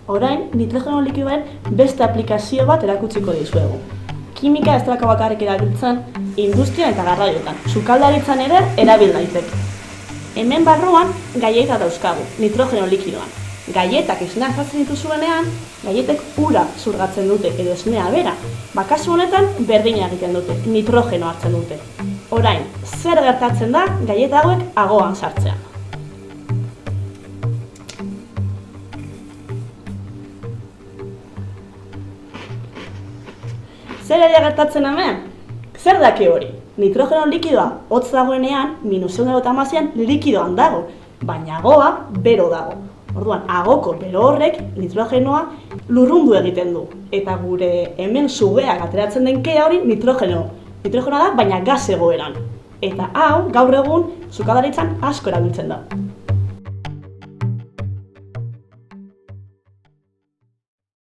Orain, nitrogeno likidoaren beste aplikazio bat erakutsiko dizuegu. Kimika ez delako bakarrik erabiltzen industrian eta garraioetan, sukaldaritzan ere erabil daiteke. Hemen barruan gaieta dauzkagu, nitrogeno likidoan. Gaietak esnea jartzen dituzuenean, gaietek ura zurgatzen dute edo esnea bera. Kasu honetan berdina egiten dute, nitrogeno hartzen dute. Orain, zer gertatzen da gaieta hauek agoan sartzean? Zer ere gertatzen hemen? Zer daki hori? Nitrogeno likidoa hotz dagoenean, -150an likidoan dago, baina agoa bero dago. Orduan, agoko bero horrek nitrogenoa lurrundu egiten du. Eta gure hemen sugeak ateratzen den kea hori nitrogenoa da, baina gas egoeran. Eta hau, gaur egun, sukaldaritzan asko erabiltzen da.